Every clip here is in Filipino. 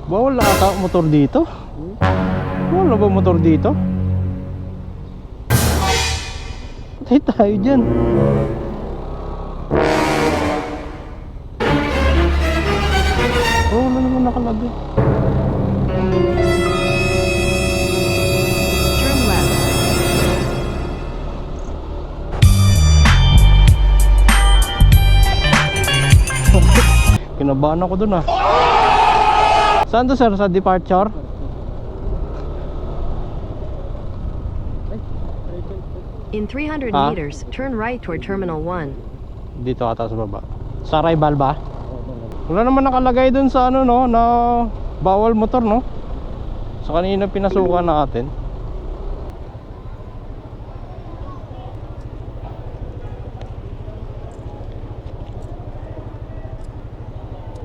Bawal na ata motor dito. Bawal na ba motor dito? Patay tayo dyan. Oh, wala naman nakalagay. Turn left. Kinabahan ako dun ah. Saan to sir? Sa departure? In 300 Ah? meters, turn right toward Terminal 1. Dito ata sa baba. Sa arrival ba? Wala naman nakalagay dun sa ano no, na bawal motor no. Sa kanina pinasukan natin.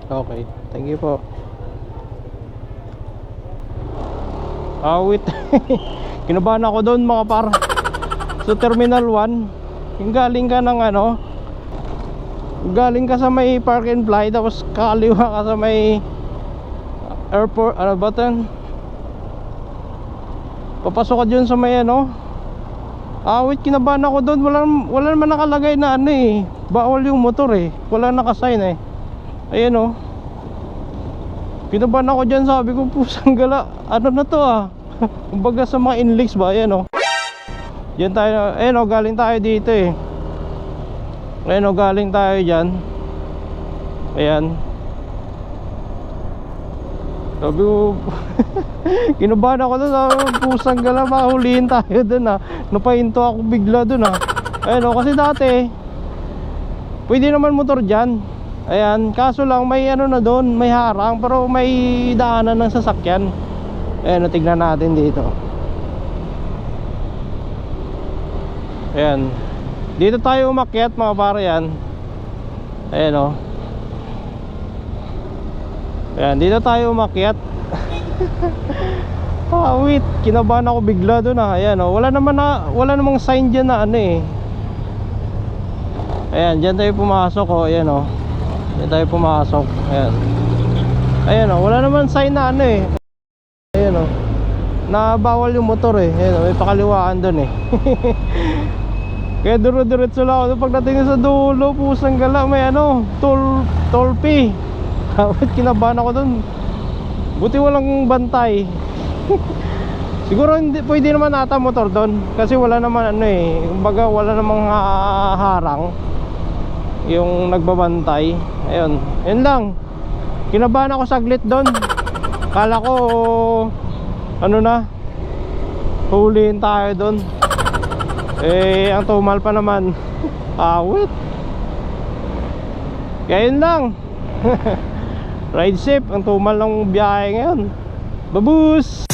Okay, thank you po. Wait. Kinabahan ako doon mga par. Sa Terminal 1, yung galing ka ng ano, galing ka sa may park and fly, tapos kakaliwa ka sa may airport, ano ba ito? Papasok ka dyan sa may ano. Wait, kinabahan ako doon. Wala naman nakalagay na ano eh, bawal yung motor eh. Wala nakasign eh. Ayan oh. Kinabahan ako dyan, sabi ko pusang gala, ano na to ah. Kumbaga sa mga inleaks ba, ayan oh. Diyan tayo, ayan o, galing tayo dito eh. Ayan o, galing tayo dyan. Ayan. Sabi ko kinabahan ako doon, sabi ko pusang gala, mahulihin tayo doon ah. Napahinto ako bigla doon ah. Ayan o, kasi dati pwede naman motor dyan. Ayan, kaso lang may ano na doon, may harang, pero may daanan ng sasakyan. Ayan o, tignan natin dito. Ayan. Dito tayo umakyat mga pare yan. Ayan o. Ayan, dito tayo umakyat. Wait, kinabahan ako bigla doon ah. Ayan o, wala namang sign dyan na ano eh. Ayan, dyan tayo pumasok o. Ayan o, dyan tayo pumasok. Ayan. Ayan o, wala naman sign na ano eh. Ayan o, na bawal yung motor eh. Ayan o, may pakaliwaan doon eh. Kaya duro-diretso lang ako. Pagdating sa dulo, pusang gala, may ano, toll fee. Kapit kinabahan ako dun. Buti walang bantay. Siguro hindi, pwede naman ata motor doon. Kasi wala naman ano eh, kumbaga wala namang harang yung nagbabantay. Ayun, yun lang. Kinabahan ako saglit doon. Kala ko ano na, huliin tayo doon. Eh, ang tumal pa naman. Awit. Kaya yun lang. Ride safe. Ang tumal ng biyahe ngayon. Babus!